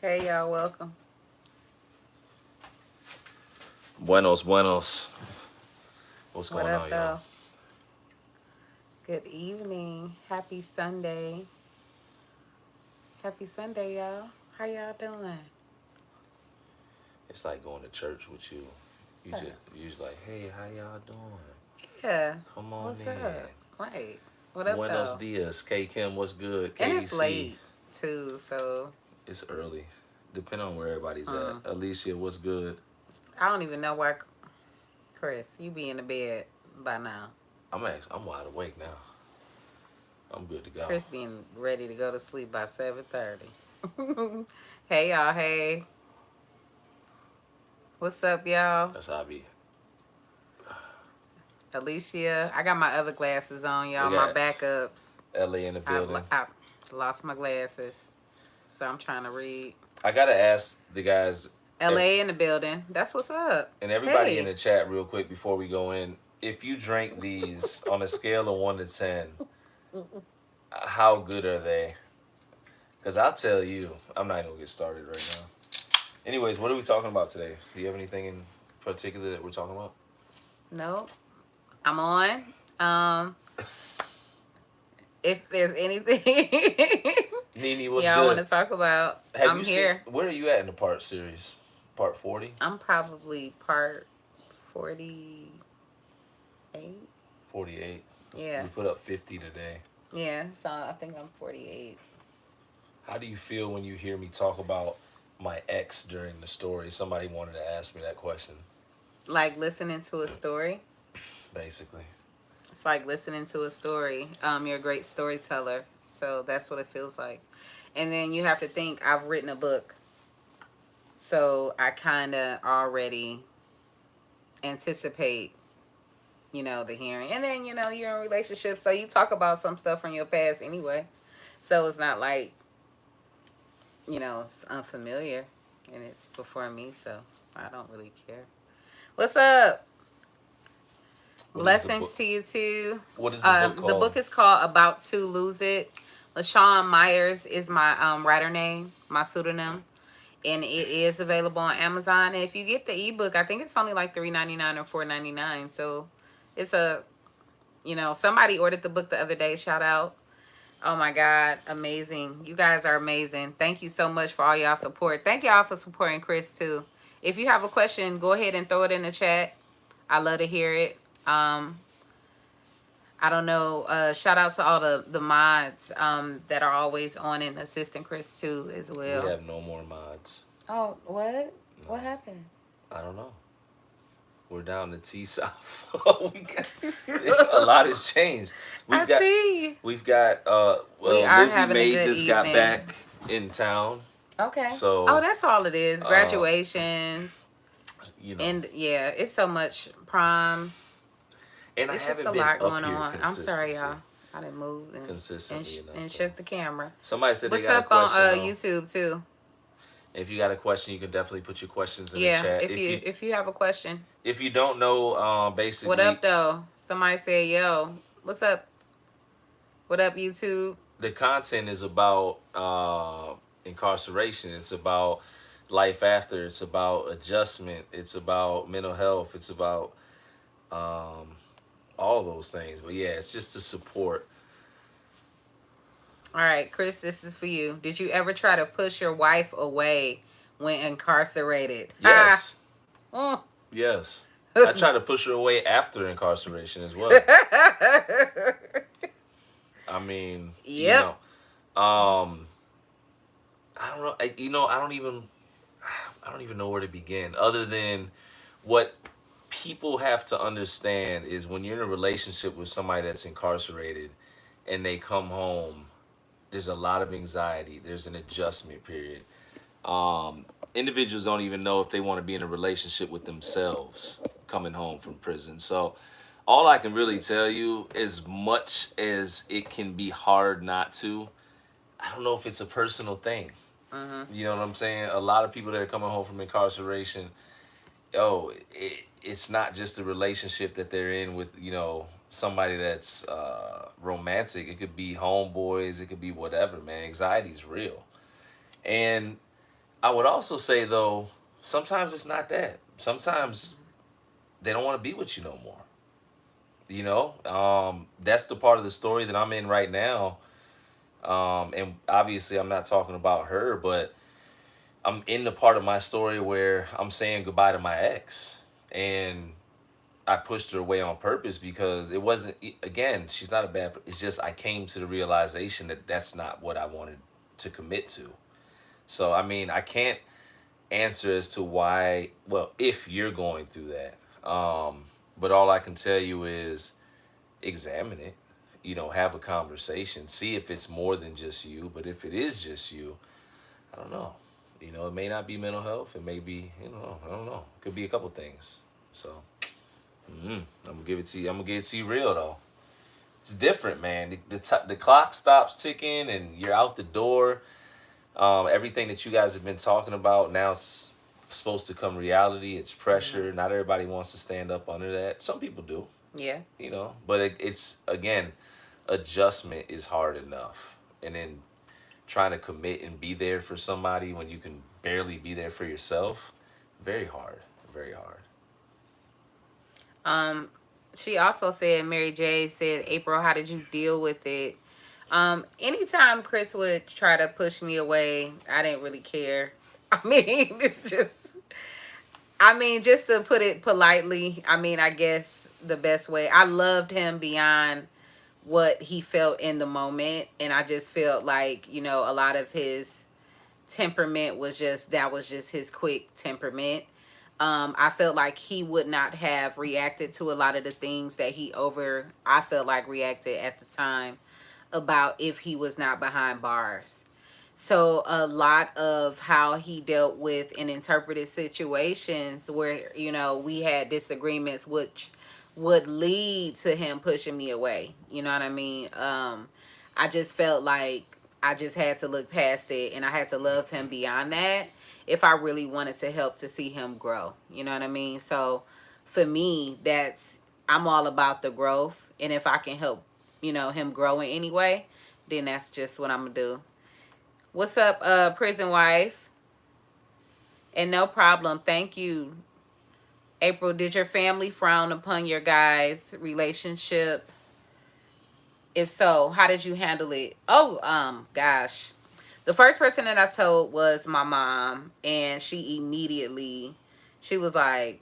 Hey y'all, welcome. Buenos, buenos. What's What going up on, y'all? though? Good evening. Happy Sunday. Happy Sunday, y'all. How y'all doing? It's like going to church with you. Yeah. You just like, hey, how y'all doing? Yeah. Come on What's in. up? Right. What up Buenos though? dias. K Kim, what's good? And it's KDC. late too, so It's early. Depending on where everybody's at. mm, Alicia, what's good? I don't even know why Chris, you be in the bed by now. I'm wide awake now. I'm good to go. Chris being ready to go to sleep by 7:30. Hey y'all, hey. What's up, y'all? That's how I be. Alicia, I got my other glasses on, We y'all. My got backups. LA in the building. I lost my glasses, so I'm trying to read. I gotta ask the guys LA in the building. That's what's up. and everybody in Hey, the chat real quick before we go in. If you drank these on a scale of 1 to 10, how good are they? Because I'll tell you, I'm not even gonna get started right now. Anyways, what are we talking about today? Do you have anything in particular that we're talking about? nope. I'm on. Um, if there's anything Nene, what's y'all want good? to talk about, Have I'm you seen? here. Where are you at in the part series? Part 40? I'm probably part 48. 48. Yeah, We put up 50 today. yeah. So I think I'm 48. How do you feel when you hear me talk about my ex during the story? Somebody wanted to ask me that question, Like listening to a story. basically. It's like listening to a story. You're a great storyteller, so that's what it feels like. And then you have to think I've written a book, so I kind of already anticipate, the hearing. And then you're in relationships, so you talk about some stuff from your past anyway. So it's not like it's unfamiliar, and it's before me, so I don't really care. What's up? What is the book? Blessings to you too. What is the book The called? book is called About to Lose It. LaShawn Myers is my writer name, my pseudonym, and it is available on Amazon. And if you get the ebook, I think it's only like $3.99 or $4.99. So it's somebody ordered the book the other day. Shout out! Oh my God, amazing! You guys are amazing. Thank you so much for all y'all support. Thank y'all for supporting Chris too. If you have a question, go ahead and throw it in the chat. I love to hear it. I don't know. Shout out to all the mods that are always on and assisting Chris too as We well. have no more mods. Oh, what? What No, happened? I don't know. We're down to T South. we got a lot has changed. I We've got see. we've got We are Lizzie having a Mae good just got evening. back in town, Okay. Oh, so that's all it is. uh, Graduations. you know, And yeah, it's so much proms. and I It's just a haven't been lot up going here on. I'm sorry, consistency y'all. I didn't move consistently enough and though. shift the camera. Somebody said they What's got a up on question though. YouTube too? If you got a question, you can definitely put your questions in the Yeah, chat. if you have a question. If you don't know, What up basically though? Somebody said, "Yo, what's up? What up, YouTube?" the content is about incarceration. It's about life after. It's about adjustment. It's about mental health. It's about um, all those things. But yeah, it's just to support. All right, Chris, this is for you. Did you ever try to push your wife away when incarcerated? Ha! Yes, Mm. yes. I try to push her away after incarceration as well. I mean, Yep. um, I don't know. I don't even know where to begin. Other than what people have to understand is when you're in a relationship with somebody that's incarcerated and they come home, there's a lot of anxiety. There's an adjustment period. Individuals don't even know if they want to be in a relationship with themselves coming home from prison. So all I can really tell you, as much as it can be hard not to, I don't know if it's a personal thing. Mm-hmm. You know what I'm saying? A lot of people that are coming home from incarceration, it's not just the relationship that they're in with, somebody that's romantic. It could be homeboys, it could be whatever, man. Anxiety is real. And I would also say though, sometimes it's not that. Sometimes they don't want to be with you no more. You know, that's the part of the story that I'm in right now. And obviously, I'm not talking about her, but I'm in the part of my story where I'm saying goodbye to my ex, and I pushed her away on purpose because it wasn't. Again, she's not a bad. It's just I came to the realization that that's not what I wanted to commit to. So I mean, I can't answer as to why. Well, if you're going through that, but all I can tell you is examine it. You know, have a conversation, see if it's more than just you. But if it is just you, I don't know. You know, it may not be mental health. It may be, I don't know. It could be a couple things. So, I'm gonna give it to you. I'm gonna give it to you real though. It's different, man. The clock stops ticking, and you're out the door. Everything that you guys have been talking about now it's supposed to come reality. It's pressure. Not everybody wants to stand up under that. Some people do, Yeah. but it's again, adjustment is hard enough, and then trying to commit and be there for somebody when you can barely be there for yourself, very hard, very hard. Um, she also said, Mary J said, April, how did you deal with it? Anytime Chris would try to push me away, I didn't really care. I mean, just to put it politely, I guess the best way. I loved him beyond what he felt in the moment. And I just felt like, a lot of his temperament was just, that was just his quick temperament. I felt like he would not have reacted to a lot of the things that I felt like reacted at the time about if he was not behind bars. So a lot of how he dealt with and interpreted situations where, we had disagreements, which would lead to him pushing me away. You know what I mean? I just felt like I just had to look past it and I had to love him beyond that if I really wanted to help to see him grow. You know what I mean? So for me, I'm all about the growth. And if I can help, him grow in any way, then that's just what I'm going to do. What's up, prison wife? And no problem. Thank you. April, did your family frown upon your guys' relationship? If so, how did you handle it? Oh, gosh. The first person that I told was my mom, and she was like,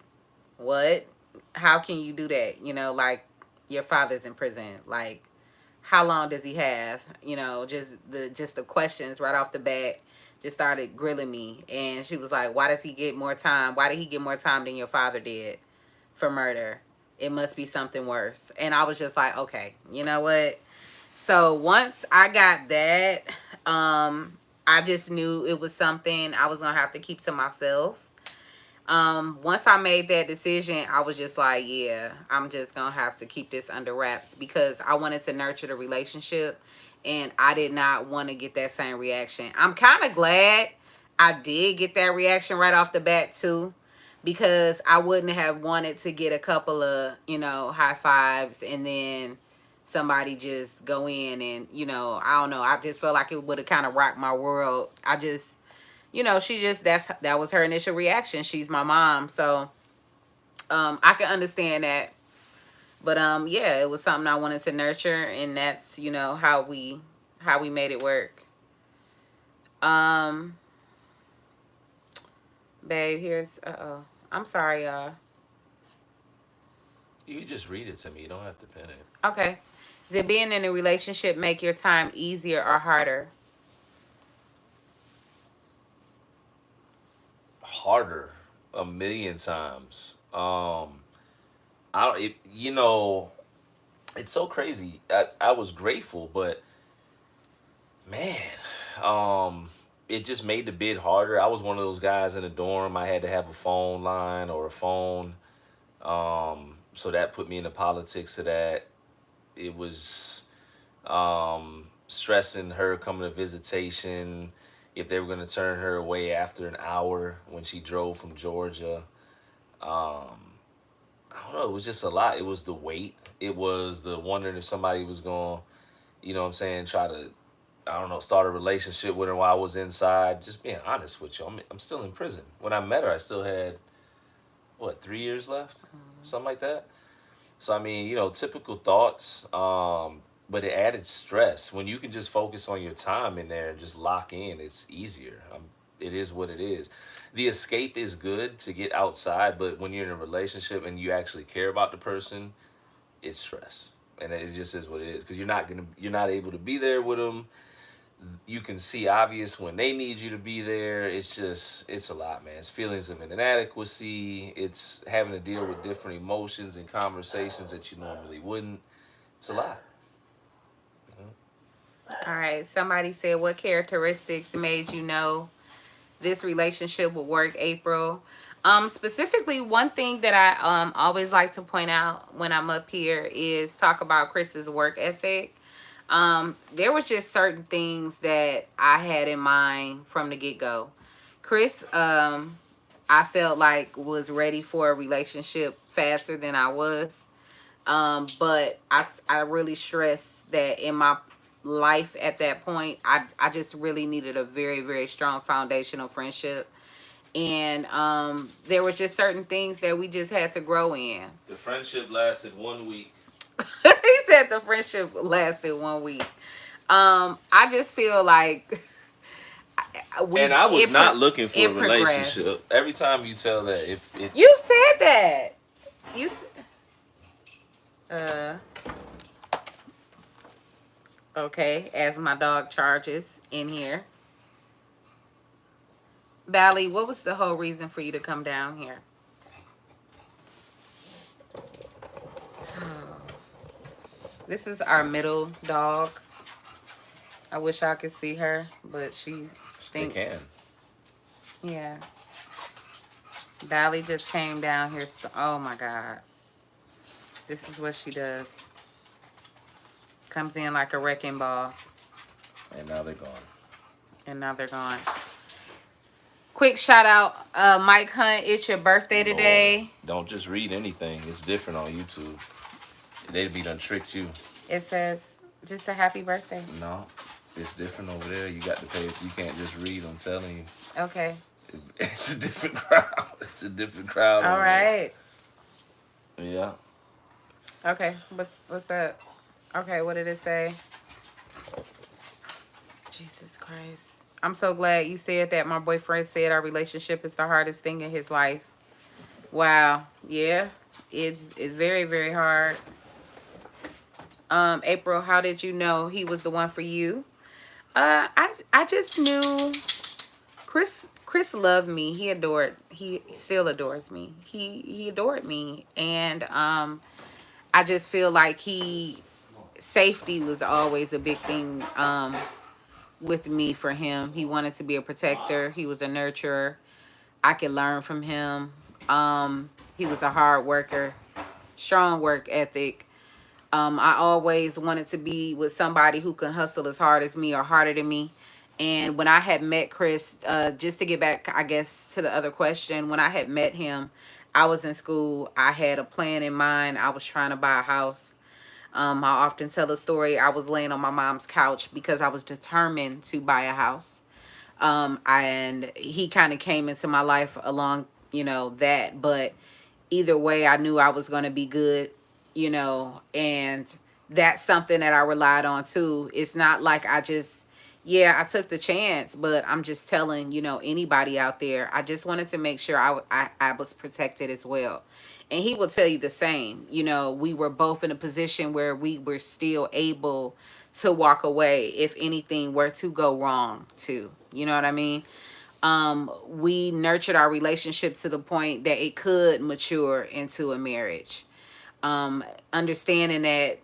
"What? How can you do that? Like your father's in prison. Like how long does he have? Just the questions right off the bat just started grilling me. And she was like, "Why does he get more time? Why did he get more time than your father did for murder? It must be something worse." And I was just like, "Okay, you know what?" So once I got that, I just knew it was something I was gonna have to keep to myself. Once I made that decision, I was just like, yeah, I'm just gonna have to keep this under wraps because I wanted to nurture the relationship and I did not want to get that same reaction. I'm kind of glad I did get that reaction right off the bat too, because I wouldn't have wanted to get a couple of, high fives and then somebody just go in and, I don't know. I just felt like it would have kind of rocked my world. She just, that was her initial reaction. She's my mom. So I can understand that. But yeah, it was something I wanted to nurture, and that's, how we made it work. Um Babe, here's I'm sorry, y'all. You can just read it to me. You don't have to pin it. Okay. Did being in a relationship make your time easier or harder? Harder, a million times. I don't. It's so crazy. I was grateful, but man, it just made the bid harder. I was one of those guys in the dorm. I had to have a phone line or a phone. So that put me in the politics of that. It was stressing her coming to visitation, if they were going to turn her away after an hour when she drove from Georgia. I don't know. It was just a lot. It was the wait. It was the wondering if somebody was going, you know what I'm saying, try to I don't know, start a relationship with her while I was inside. Just being honest with you, I'm still in prison. When I met her, I still had what 3 years left, something like that. So I mean, typical thoughts. But it added stress. When you can just focus on your time in there and just lock in, it's easier. It is what it is. The escape is good to get outside, but when you're in a relationship and you actually care about the person, it's stress, and it just is what it is. Because you're not able to be there with them. You can see obvious when they need you to be there. It's a lot, man. It's feelings of inadequacy. It's having to deal with different emotions and conversations that you normally wouldn't. It's a lot. All right. Somebody said, what characteristics made you know this relationship would work, April? Specifically, one thing that I always like to point out when I'm up here is talk about Chris's work ethic. There was just certain things that I had in mind from the get-go. Chris, I felt like was ready for a relationship faster than I was. But I really stressed that in my life at that point, I just really needed a very, very strong foundational friendship. And there was just certain things that we just had to grow in. The friendship lasted 1 week. He said the friendship lasted 1 week. I just feel like And I was not looking for a progressed. relationship. Every time you tell that, if You said that. You okay, as my dog charges in here. Bally, what was the whole reason for you to come down here? This is our middle dog. I wish I could see her, but she stinks. They can. Yeah. Bally just came down here. Oh my God. This is what she does. Comes in like a wrecking ball. And now they're gone. And now they're gone. Quick shout out, Mike Hunt. It's your birthday today. Lord, don't just read anything. It's different on YouTube. They'd be done tricked you. It says just a happy birthday. No, it's different over there. You got to pay. You can't just read. I'm telling you. Okay. It's a different crowd. It's a different crowd. All right. There. Yeah. Okay. What's that? Okay. What did it say? Jesus Christ. I'm so glad you said that. My boyfriend said our relationship is the hardest thing in his life. Wow. Yeah. It's very, very hard. April, how did you know he was the one for you? I just knew Chris loved me. He still adores me. He adored me. And I just feel like safety was always a big thing with me for him. He wanted to be a protector. He was a nurturer. I could learn from him. He was a hard worker, strong work ethic. I always wanted to be with somebody who can hustle as hard as me or harder than me. And when I had met Chris, just to get back, I guess, to the other question, when I had met him, I was in school. I had a plan in mind. I was trying to buy a house. I often tell the story. I was laying on my mom's couch because I was determined to buy a house. And he kind of came into my life along, that. But either way, I knew I was going to be good, and that's something that I relied on too. It's not like I took the chance, but I'm just telling, anybody out there, I just wanted to make sure I was protected as well. And he will tell you the same. We were both in a position where we were still able to walk away if anything were to go wrong too. You know what I mean? We nurtured our relationship to the point that it could mature into a marriage. Understanding that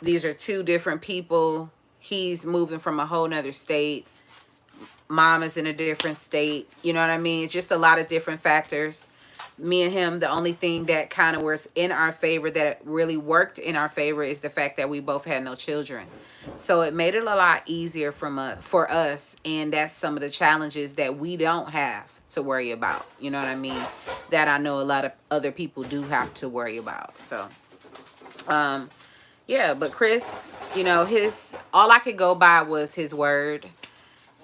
these are two different people. He's moving from a whole nother state. Mom is in a different state. You know what I mean? It's just a lot of different factors. Me and him, the only thing that kind of was in our favor, that really worked in our favor, is the fact that we both had no children. So it made it a lot easier for us. And that's some of the challenges that we don't have to worry about. You know what I mean? That I know a lot of other people do have to worry about. So, Yeah, but Chris, his all I could go by was his word,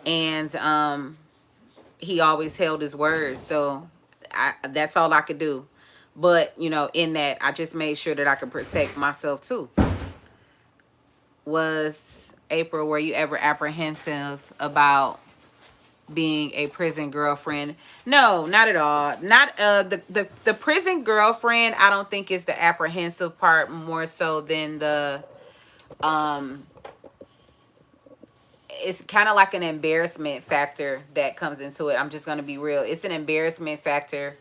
and he always held his word. So that's all I could do. But in that, I just made sure that I could protect myself too. Was April, were you ever apprehensive about being a prison girlfriend? No, not at all. Not the prison girlfriend. I don't think is the apprehensive part more so than the um it's kind of like an embarrassment factor that comes into it. I'm just going to be real. It's an embarrassment factor.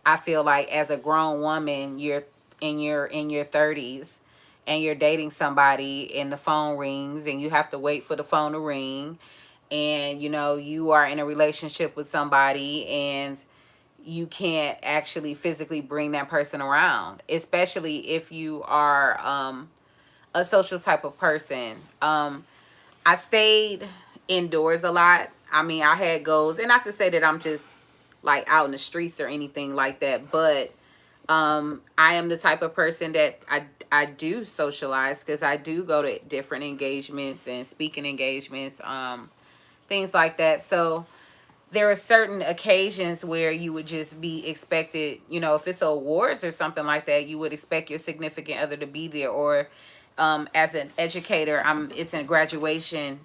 I feel like as a grown woman, you're in your 30s and you're dating somebody and the phone rings and you have to wait for the phone to ring, and you are in a relationship with somebody and you can't actually physically bring that person around, especially if you are a social type of person. I stayed indoors a lot. I mean, I had goals, and not to say that I'm just like out in the streets or anything like that, but I am the type of person that I do socialize, because I do go to different engagements and speaking engagements, things like that. So there are certain occasions where you would just be expected, if it's awards or something like that, you would expect your significant other to be there. Or as an educator, it's in graduation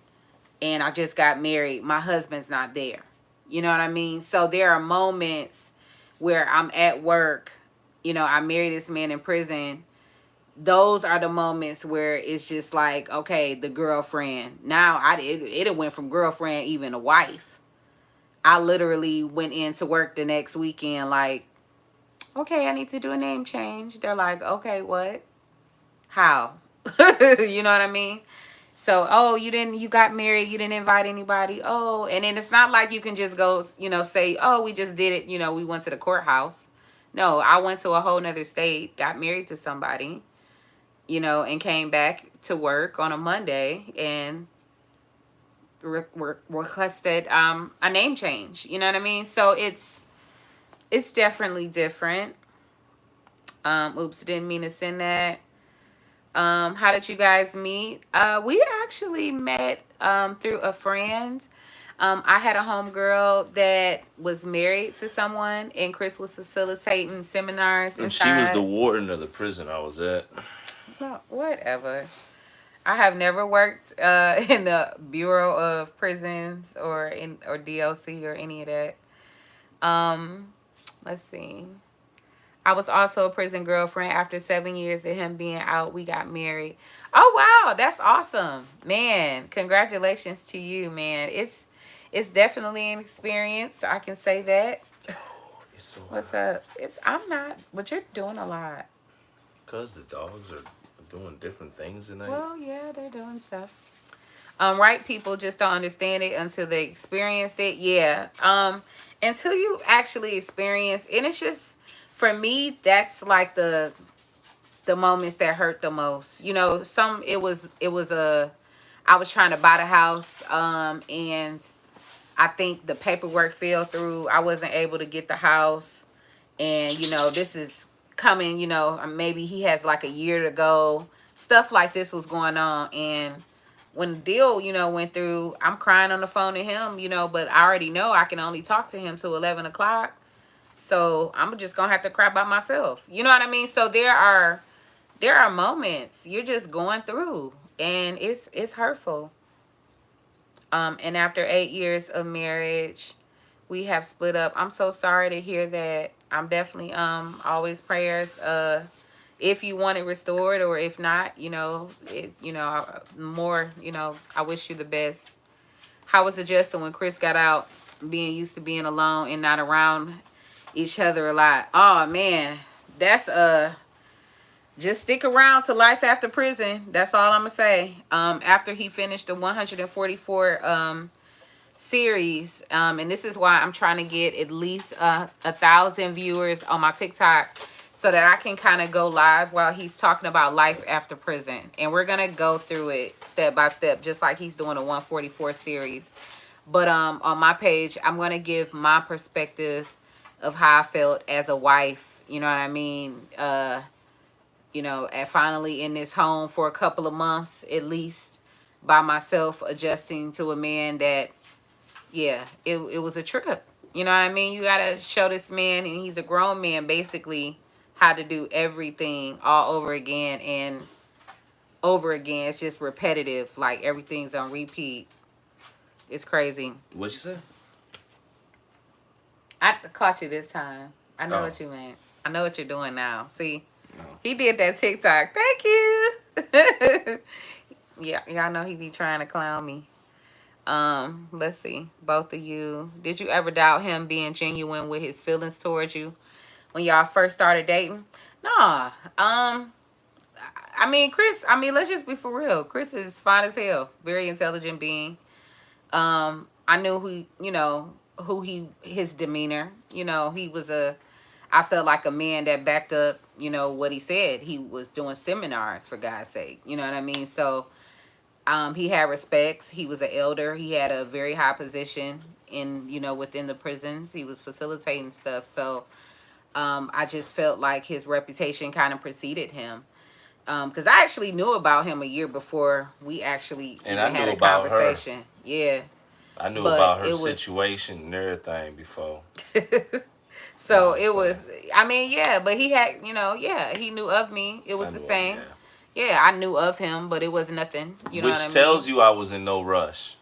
and I just got married, my husband's not there. You know what I mean? So there are moments where I'm at work, I married this man in prison. Those are the moments where it's just like, okay, the girlfriend. Now it went from girlfriend even to wife. I literally went into work the next weekend like, okay, I need to do a name change. They're like, okay, what? How? You know what I mean? So, oh, you got married, you didn't invite anybody. Oh, and then it's not like you can just go, say, oh, we just did it, we went to the courthouse. No, I went to a whole nother state, got married to somebody, and came back to work on a Monday and requested a name change. You know what I mean? So it's definitely different. Oops, didn't mean to send that. How did you guys meet? We actually met through a friend. I had a homegirl that was married to someone, and Chris was facilitating seminars And she was the inside. warden of the prison I was at. No, whatever. I have never worked in the Bureau of Prisons or DLC or any of that. Let's see. I was also a prison girlfriend. After 7 years of him being out, we got married. Oh wow, that's awesome, man! Congratulations to you, man. It's definitely an experience. I can say that. It's so What's hot. up? I'm not, but you're doing a lot. Because the dogs are doing different things tonight. Well, yeah, they're doing stuff. Right, people just don't understand it until they experienced it. Yeah. Until you actually experience, and it's just, for me, that's like the moments that hurt the most. It was I was trying to buy the house, and I think the paperwork fell through. I wasn't able to get the house, and this is coming. Maybe he has like a year to go. Stuff like this was going on, and when the deal, went through, I'm crying on the phone to him, but I already know I can only talk to him till 11 o'clock. So I'm just gonna have to cry by myself. You know what I mean? So there are moments you're just going through, and it's hurtful. And after 8 years of marriage, we have split up. I'm so sorry to hear that. I'm definitely always prayers. If you want it restored, or if not, more, I wish you the best. How was adjusting when Chris got out, being used to being alone and not around each other a lot? Oh man, that's just stick around to life after prison. That's all I'm gonna say. After he finished the 144 series, and this is why I'm trying to get at least 1,000 viewers on my TikTok, so that I can kind of go live while he's talking about life after prison, and we're gonna go through it step by step, just like he's doing a 144 series. But on my page, I'm gonna give my perspective of how I felt as a wife. You know what I mean? and finally in this home for a couple of months at least by myself, adjusting to a man that, yeah, it was a trip. You know what I mean? You gotta show this man, and he's a grown man, basically, how to do everything all over again and over again. It's just repetitive, like everything's on repeat. It's crazy. What'd you say? I caught you this time. I know Oh. what you meant. I know what you're doing now. See, No. he did that TikTok. Thank you. Yeah, y'all know he be trying to clown me. Let's see. Both of you. Did you ever doubt him being genuine with his feelings towards you when y'all first started dating? Nah. I mean, Chris, let's just be for real. Chris is fine as hell. Very intelligent being. I knew his demeanor. He was I felt like a man that backed up, what he said. He was doing seminars, for God's sake. You know what I mean? So, he had respects. He was an elder. He had a very high position within the prisons. He was facilitating stuff. So, I just felt like his reputation kind of preceded him. Because I actually knew about him a year before we actually And even I had knew a about her. conversation. Yeah. I knew But about her it was- situation and everything before. So No, it was, yeah, but he had, he knew of me. It was I the knew same. him, Yeah, I knew of him, but it was nothing. You know Which what I mean? tells you I was in no rush.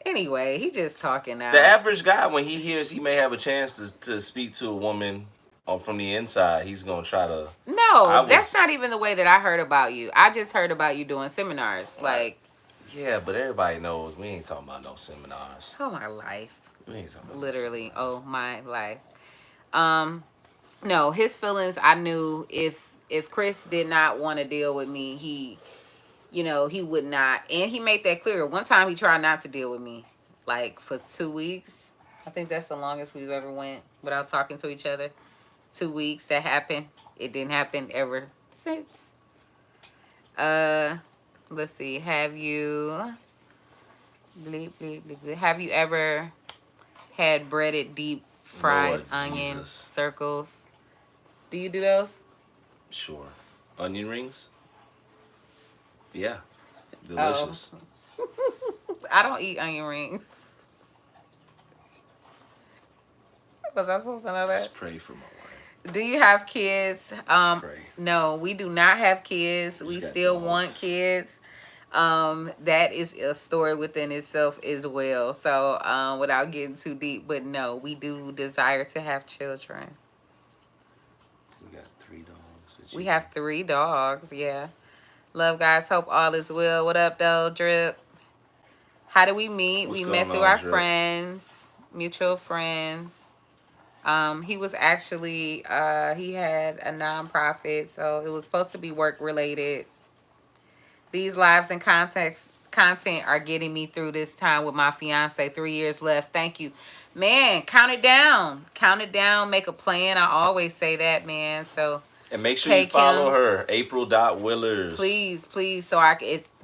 Anyway, he just talking now. The average guy, when he hears he may have a chance to speak to a woman from the inside, he's going to try to... No, that's not even the way that I heard about you. I just heard about you doing seminars. Like... Yeah, but everybody knows we ain't talking about no seminars. Oh, my life. We ain't talking about literally, oh, my life. No, his feelings, I knew if Chris did not want to deal with me, he would not. And he made that clear. One time he tried not to deal with me, like for 2 weeks. I think that's the longest we've ever went without talking to each other. 2 weeks, that happened. It didn't happen ever since. Let's see. Have you have you ever had breaded deep fried Lord onion Jesus. circles? Do you do those? Sure. Onion rings? Yeah. Delicious. I don't eat onion rings. Was I supposed to know that? Just pray for my wife. Do you have kids? Pray. No, we do not have kids. We got still dogs. want kids. That is a story within itself as well. So, without getting too deep, but no, we do desire to have children. We got 3 dogs. We have 3 dogs, yeah. Love, guys. Hope all is well. What up, though, Drip? How did we meet? What's we going met on, through our Drip? friends, mutual friends. He was actually, he had a nonprofit, so it was supposed to be work related. These lives and content are getting me through this time with my fiance. 3 years left. Thank you. Man, count it down. Count it down. Make a plan. I always say that, man. So... And make sure you Take follow him. her, April.Willars. Please, so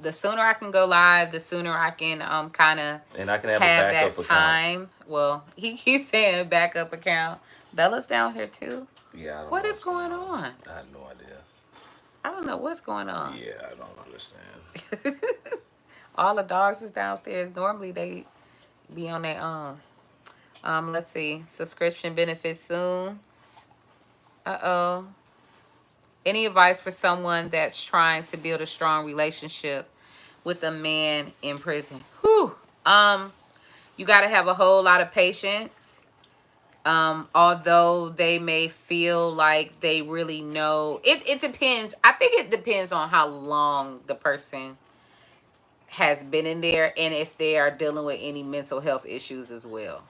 the sooner I can go live, the sooner I can kind of And I can have a have backup that account. time. Well, he keeps saying backup account. Bella's down here too. Yeah, I don't What know is what's going on? I have no idea. I don't know what's going on. Yeah, I don't understand. All the dogs is downstairs. Normally they be on their own. Let's see. Subscription benefits soon. Uh-oh. Any advice for someone that's trying to build a strong relationship with a man in prison? Whew. You got to have a whole lot of patience. Although they may feel like they really know. It depends. I think it depends on how long the person has been in there and if they are dealing with any mental health issues as well.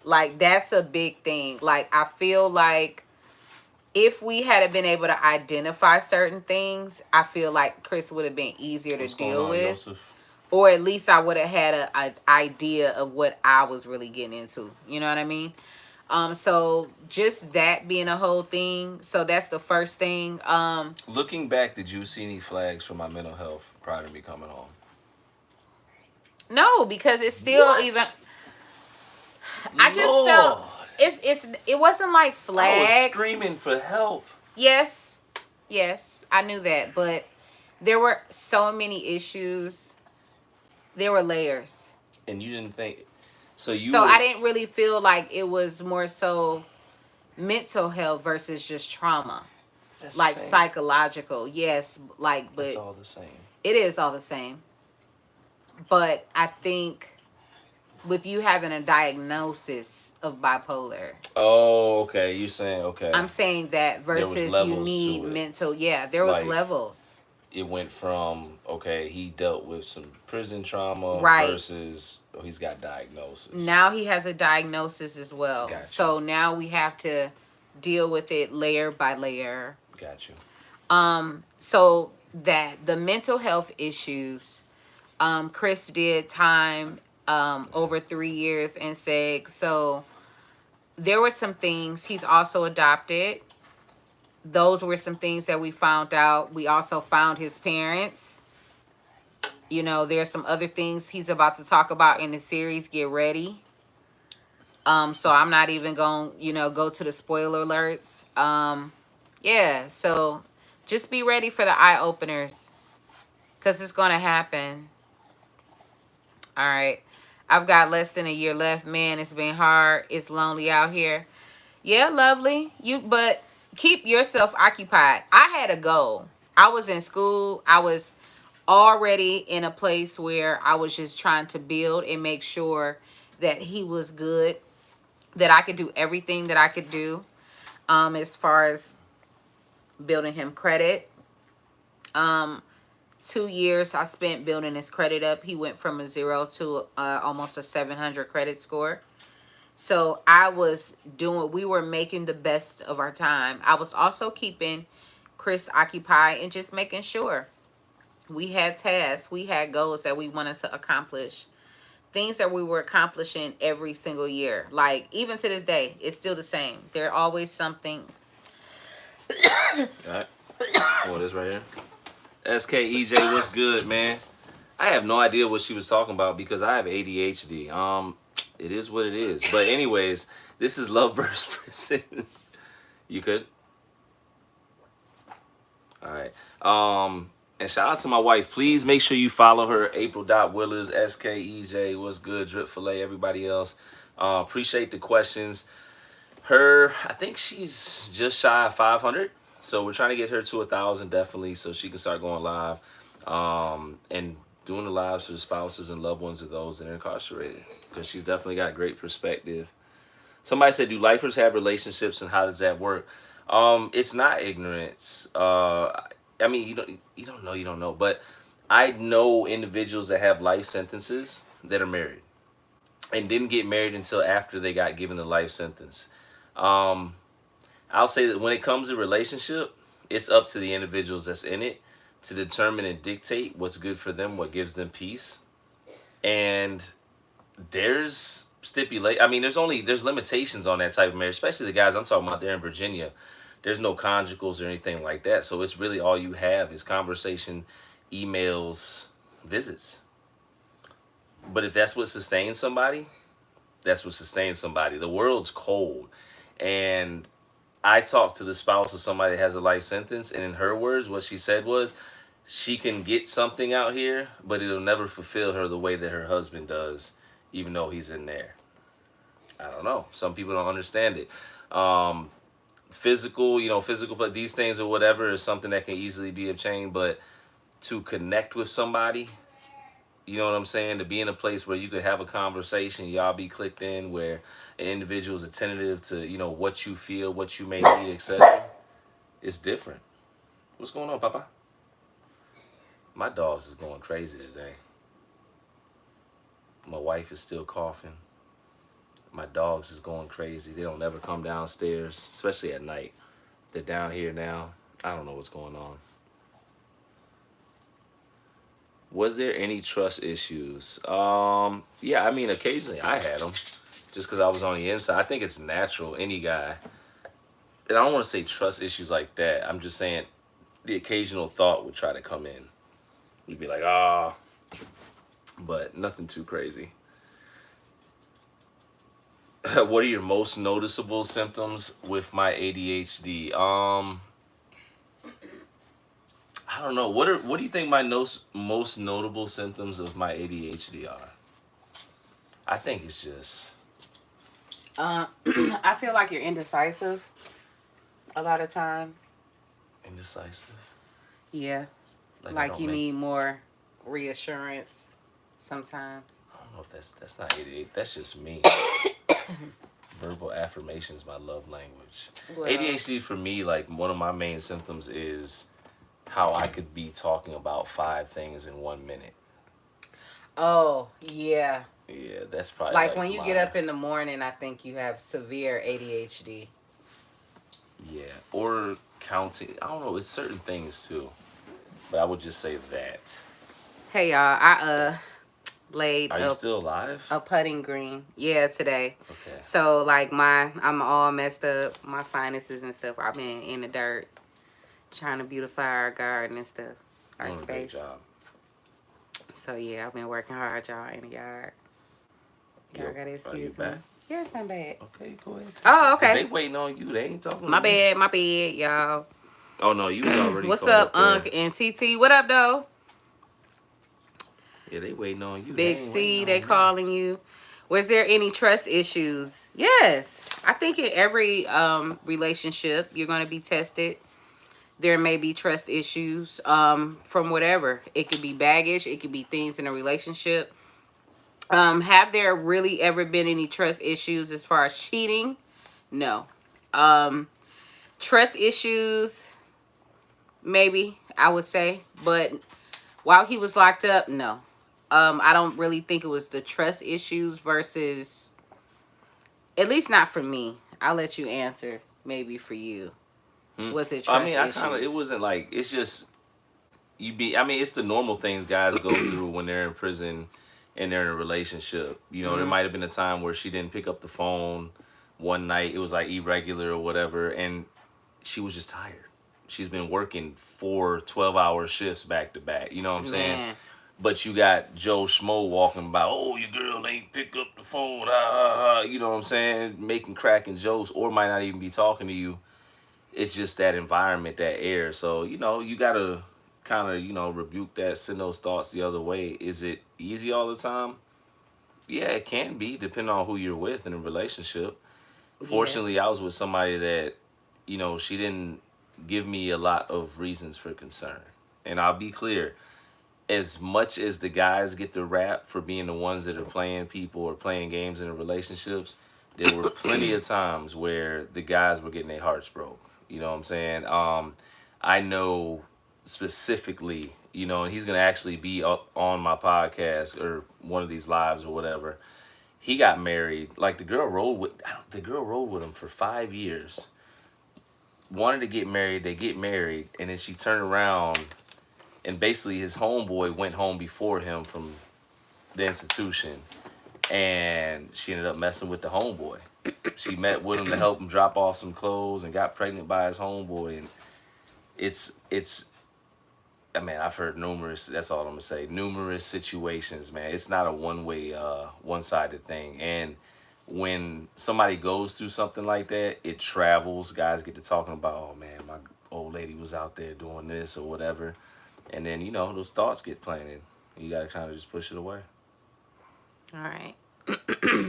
Like, that's a big thing. Like, I feel like if we had been able to identify certain things, I feel like Chris would have been easier to deal with. Joseph? Or at least I would have had an idea of what I was really getting into. You know what I mean? So just that being a whole thing. So that's the first thing. Looking back, did you see any flags for my mental health prior to me coming home? No, because it's still What? even... I just Lord. felt... It wasn't like I flags. was screaming for help. Yes, yes, I knew that, but there were so many issues. There were layers. And you didn't think so you So I were didn't really feel like it was more so mental health versus just trauma. that's the Like same. psychological. Yes, like It's but all the same. it is all the same. But I think with you having a diagnosis of bipolar, Oh, okay. You saying okay. I'm saying that There was versus you levels need to it. mental, yeah, there was Like levels. it went from okay, he dealt with some prison trauma Right. versus oh, he's got diagnosis. Now he has a diagnosis as well. Got you. So now we have to deal with it layer by layer. Got you. So that the mental health issues, Chris did time over 3 years in SEG. So there were some things. He's also adopted. Those were some things that we found out. We also found his parents. You know, there's some other things he's about to talk about in the series. Get ready. So I'm not even going, go to the spoiler alerts. Yeah, so just be ready for the eye openers because it's going to happen. All right. I've got less than a year left. Man, it's been hard. It's lonely out here. Yeah, lovely. But keep yourself occupied. I had a goal. I was in school. I was already in a place where I was just trying to build and make sure that he was good, that I could do everything that I could do as far as building him credit. 2 years I spent building his credit up. He went from a 0 to almost a 700 credit score. So we were making the best of our time. I was also keeping Chris occupied and just making sure we had tasks, we had goals that we wanted to accomplish, things that we were accomplishing every single year. Like, even to this day, it's still the same. There's always something. All right. Oh, this right here. SKEJ, what's good, man? I have no idea what she was talking about because I have ADHD. It is what it is. But anyways, this is Love vs. Prison. You could. All right. And shout out to my wife. Please make sure you follow her, April.Willars, SKEJ, what's good, Drip Filet, everybody else. Appreciate the questions. I think she's just shy of 500. So we're trying to get her to 1,000 definitely so she can start going live. And doing the lives for the spouses and loved ones of those that are incarcerated. Because she's definitely got great perspective. Somebody said, do lifers have relationships and how does that work? It's not ignorance. I mean, you don't know. But I know individuals that have life sentences that are married and didn't get married until after they got given the life sentence. I'll say that when it comes to relationship, it's up to the individuals that's in it to determine and dictate what's good for them, what gives them peace. And there's I mean, there's limitations on that type of marriage, especially the guys I'm talking about. They're in Virginia. There's no conjugals or anything like that. So it's really all you have is conversation, emails, visits. But if that's what sustains somebody, that's what sustains somebody. The world's cold. And I talked to the spouse of somebody that has a life sentence, and in her words, what she said was, she can get something out here, but it'll never fulfill her the way that her husband does, even though he's in there. I don't know. Some people don't understand it. Physical, but these things or whatever is something that can easily be obtained. But to connect with somebody, you know what I'm saying? To be in a place where you could have a conversation, y'all be clicked in, where an individual is attentive to, what you feel, what you may need, etc. It's different. What's going on, Papa? My dogs is going crazy today. My wife is still coughing. My dogs is going crazy. They don't ever come downstairs, especially at night. They're down here now. I don't know what's going on. Was there any trust issues? Yeah, I mean, occasionally I had them just because I was on the inside. I think it's natural, any guy. And I don't want to say trust issues like that. I'm just saying the occasional thought would try to come in. You'd be like, but nothing too crazy. What are your most noticeable symptoms with my ADHD? I don't know. What do you think my most notable symptoms of my ADHD are? I think it's just Uh, I feel like you're indecisive a lot of times. indecisive. Yeah, Like I like don't you make. need more reassurance sometimes. I don't know if that's not ADHD. That's just me. Verbal affirmation is my love language. Well, ADHD for me, like one of my main symptoms is how I could be talking about 5 things in 1 minute. oh yeah. Yeah, that's probably Like like when you get my up in the morning, I think you have severe ADHD. yeah. Or counting. I don't know. It's certain things too, but I would just say that. Hey y'all, I laid Are you still alive? a putting green. Yeah, today. Okay. So like I'm all messed up, my sinuses and stuff. I've been in the dirt trying to beautify our garden and stuff, our Doing a great space. job. So yeah, I've been working hard, y'all, in the yard. Y'all Yo, got are you excuse me. back? Yeah, it's not bad. Okay, go ahead. Take Oh, it. Cause okay. they waiting on you. They ain't talking to My me. bad, my bad, y'all. Oh no, you was already What's caught up, up there. Unc and TT? What up, though? Yeah, they waiting on you. They Big ain't waiting C, they on me. calling you. Was there any trust issues? Yes. I think in every relationship, you're going to be tested. There may be trust issues from whatever. It could be baggage. It could be things in a relationship. Have there really ever been any trust issues as far as cheating? No. Um, Trust issues, maybe, I would say. But while he was locked up, no. I don't really think it was the trust issues versus, at least not for me. I'll let you answer. Maybe for you, Hmm. was it I mean, trust I kind of. It issues? wasn't like. It's just you be. I mean, it's the normal things guys go through when they're in prison and they're in a relationship. You know, there Mm-hmm. might have been a time where she didn't pick up the phone one night. It was like irregular or whatever, and she was just tired. She's been working 4 12-hour shifts back to back. You know what I'm saying? Man. But you got Joe Schmo walking by, oh, your girl ain't pick up the phone, you know what I'm saying? Making cracking jokes, or might not even be talking to you. It's just that environment, that air. So, you gotta kind of, rebuke that, send those thoughts the other way. Is it easy all the time? Yeah, it can be, depending on who you're with in a relationship. Yeah. Fortunately, I was with somebody that, she didn't give me a lot of reasons for concern. And I'll be clear, as much as the guys get the rap for being the ones that are playing people or playing games in the relationships, there were plenty of times where the guys were getting their hearts broke. You know what I'm saying? I know specifically, and he's gonna actually be up on my podcast or one of these lives or whatever. He got married. Like the girl rode with him for 5 years. Wanted to get married. They get married, and then she turned around and basically his homeboy went home before him from the institution, and she ended up messing with the homeboy. She met with him to help him drop off some clothes and got pregnant by his homeboy. And it's I mean, I've heard numerous, that's all I'm gonna say, numerous situations, man. It's not a one-sided thing. And when somebody goes through something like that, it travels. Guys get to talking about, oh man, my old lady was out there doing this or whatever. And then, those thoughts get planted. You gotta kind of just push it away. All right.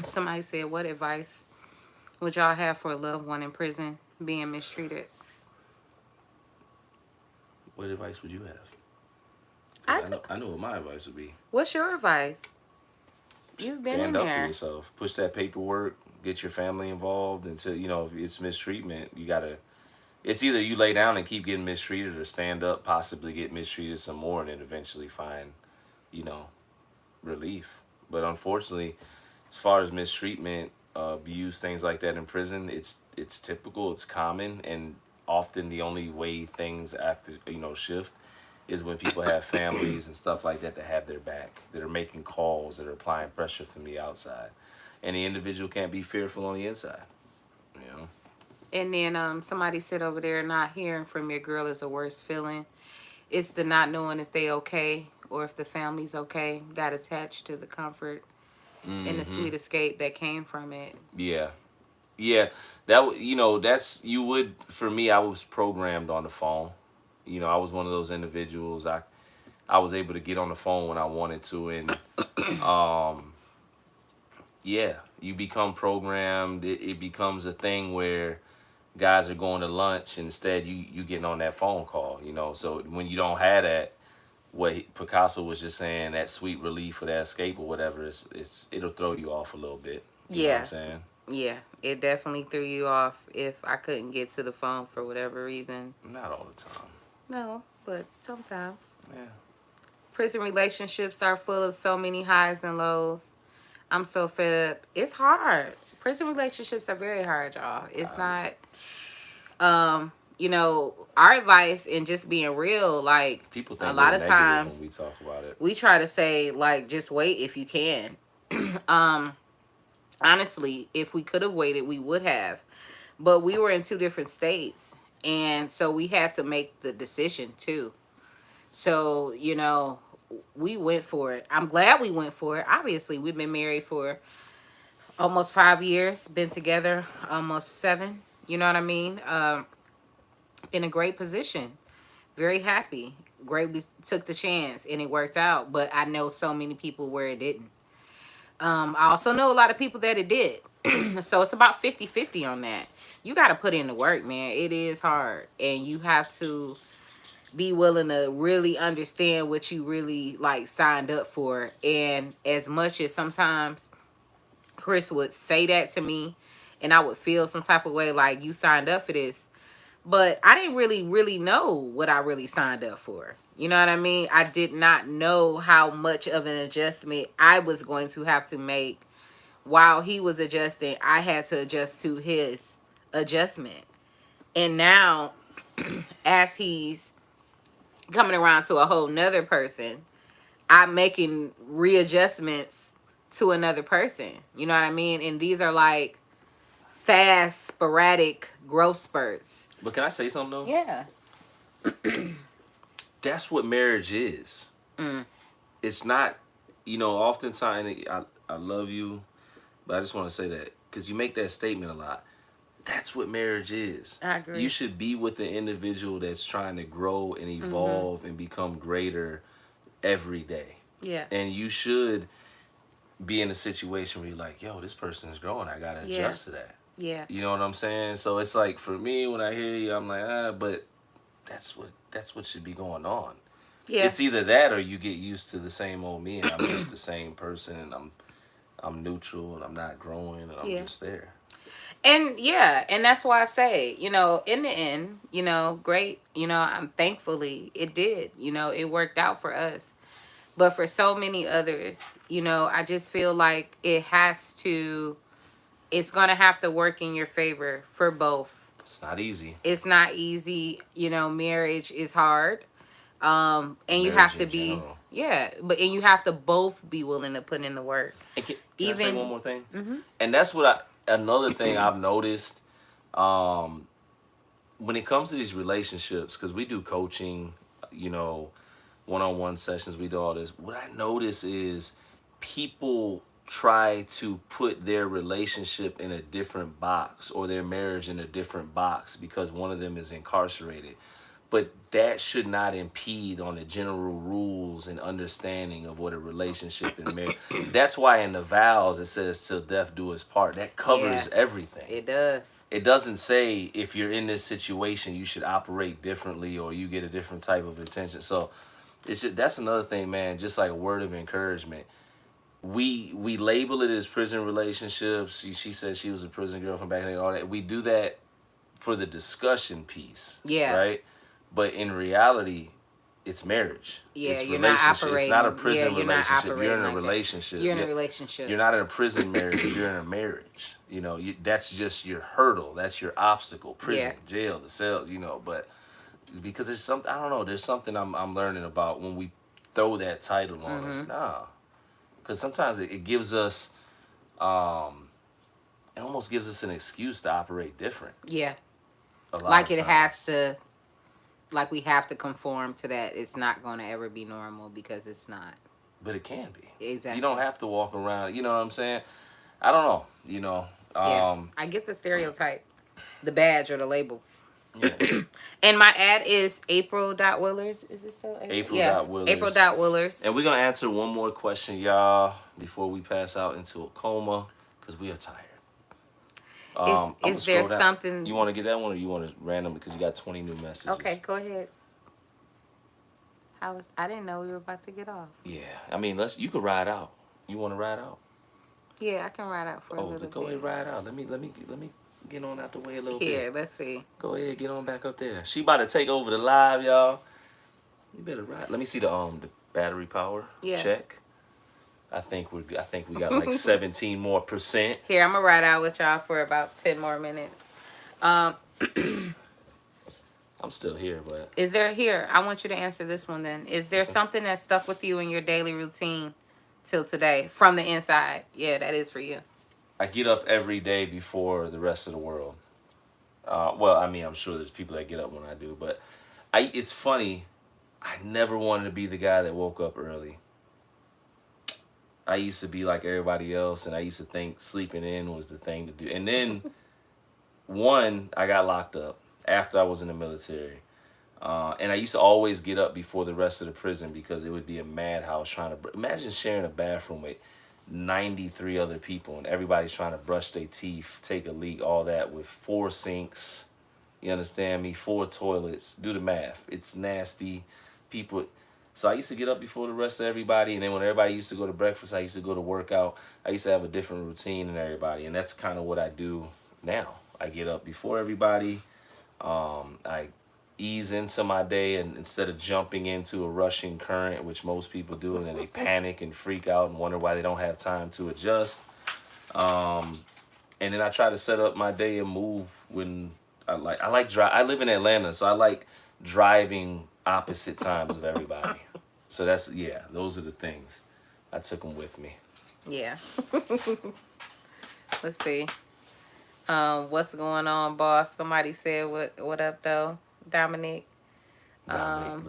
Somebody said, what advice would y'all have for a loved one in prison being mistreated? What advice would you have? I, Because I know what my advice would be. what's your advice? You've been in Stand up for there. yourself. Push that paperwork. Get your family involved. Until if it's mistreatment, you gotta. It's either you lay down and keep getting mistreated, or stand up, possibly get mistreated some more, and then eventually find, you know, relief. But unfortunately, as far as mistreatment, abuse, things like that in prison, it's typical, it's common, and often the only way things after shift is when people have families and stuff like that have their back, that are making calls, that are applying pressure from the outside, and the individual can't be fearful on the inside. You know. And then somebody said over there, not hearing from your girl is the worst feeling. It's the not knowing if they okay or if the family's okay. Got attached to the comfort and the Mm-hmm. sweet escape that came from it. Yeah. Yeah. That's you would for me. I was programmed on the phone. I was one of those individuals. I was able to get on the phone when I wanted to, and um, yeah, you become programmed. It becomes a thing where guys are going to lunch, and instead you getting on that phone call. So when you don't have that, Picasso was just saying, that sweet relief or that escape or whatever, it'll throw you off a little bit. You know what I'm Yeah. saying? Yeah. It definitely threw you off if I couldn't get to the phone for whatever reason. Not all the time. No, but sometimes. Yeah. Prison relationships are full of so many highs and lows. I'm so fed up. It's hard. Prison relationships are very hard, y'all. It's not our advice and just being real, like People a think we're lot of negative when times we talk about it. we try to say like just wait if you can. um Honestly, if we could have waited, we would have. But we were in two different states, and so we had to make the decision too. So, we went for it. I'm glad we went for it. Obviously, we've been married for almost 5 years, been together almost 7. You know what I mean? In a great position. Very happy. Great, we took the chance and it worked out. But I know so many people where it didn't. I also know a lot of people that it did. So it's about 50-50 on that. You got to put in the work, man. It is hard. And you have to be willing to really understand what you really like signed up for. And as much as sometimes Chris would say that to me and I would feel some type of way like you signed up for this, but I didn't really know what I really signed up for. You know what I mean? I did not know how much of an adjustment I was going to have to make while he was adjusting. I had to adjust to his adjustment. And now, as he's coming around to a whole nother person, I'm making readjustments to another person. You know what I mean? And these are like fast, sporadic growth spurts. But can I say something though? Yeah. That's what marriage is. It's not, oftentimes I love you, but I just want to say that because you make that statement a lot. That's what marriage is. I agree. You should be with the individual that's trying to grow and evolve and become greater every day. Yeah. And you should be in a situation where you're like, yo, this person is growing. I got to adjust to that. Yeah. You know what I'm saying? So it's like, for me, when I hear you, I'm like, but that's what should be going on. Yeah. It's either that or you get used to the same old me and I'm just the same person and I'm neutral and I'm not growing and I'm just there. And that's why I say, in the end, great, I'm thankfully it did, it worked out for us. But for so many others, I just feel like it's going to have to work in your favor for both. It's not easy. It's not easy. Marriage is hard. And marriage you have to in be, general. and you have to both be willing to put in the work. And can I say one more thing? Mm-hmm. And that's another thing I've noticed when it comes to these relationships, because we do coaching, one-on-one sessions, we do all this. What I notice is people try to put their relationship in a different box or their marriage in a different box because one of them is incarcerated. But that should not impede on the general rules and understanding of what a relationship and marriage. That's why in the vows it says "till death do us part." That covers everything. It does. It doesn't say if you're in this situation you should operate differently or you get a different type of attention. So that's another thing, man. Just like a word of encouragement. We label it as prison relationships. She said she was a prison girl from back in the day. All that. We do that for the discussion piece. Yeah. Right. But in reality, it's marriage. Yeah, it's you're not operating. It's not a prison you're relationship. Not operating you're in a like relationship. You're in a relationship. You're not in a prison marriage. You're in a marriage. That's just your hurdle. That's your obstacle. Prison, jail, the cells. But because there's something, I don't know. There's something I'm learning about when we throw that title on us. Nah, because sometimes it gives us, it almost gives us an excuse to operate different. Yeah. A lot like of it times. has to. Like we have to conform to that. It's not going to ever be normal because it's not. But it can be. Exactly. You don't have to walk around. You know what I'm saying? I don't know. Yeah. I get the stereotype, the badge or the label. Yeah. And my ad is April.Willars. Is it so? Yeah. April.Willars. April.Willars. And we're going to answer one more question, y'all, before we pass out into a coma, because we are tired. I'm going to Is there scroll down. something? You want to get that one, or you want to random, because you got 20 new messages? Okay, go ahead. I didn't know we were about to get off. Yeah. I mean, you could ride out. You want to ride out? Yeah, I can ride out for a little bit. Go ahead, ride out. Let me get on out the way a little bit. Here, let's see. Go ahead, get on back up there. She about to take over the live, y'all. You better ride. Let me see the battery power. Yeah. Check. I think we got like 17 more percent. Here, I'm gonna ride out with y'all for about 10 more minutes. I'm still here, but is there here? I want you to answer this one then. Is there something that stuck with you in your daily routine till today from the inside? Yeah, that is for you. I get up every day before the rest of the world. Well, I mean, I'm sure there's people that get up when I do, but it's funny. I never wanted to be the guy that woke up early. I used to be like everybody else, and I used to think sleeping in was the thing to do. And then, I got locked up after I was in the military. And I used to always get up before the rest of the prison because it would be a madhouse trying to... Imagine sharing a bathroom with 93 other people, and everybody's trying to brush their teeth, take a leak, all that, with 4 sinks. You understand me? 4 toilets. Do the math. It's nasty. People... So I used to get up before the rest of everybody, and then when everybody used to go to breakfast, I used to go to workout. I used to have a different routine than everybody, and that's kind of what I do now. I get up before everybody. I ease into my day, and instead of jumping into a rushing current, which most people do, and then they panic and freak out and wonder why they don't have time to adjust. And then I try to set up my day and move when I live in Atlanta, so I like driving opposite times of everybody. So those are the things. I took them with me. Yeah. Let's see. What's going on, boss? Somebody said what up though, Dominic. Dominic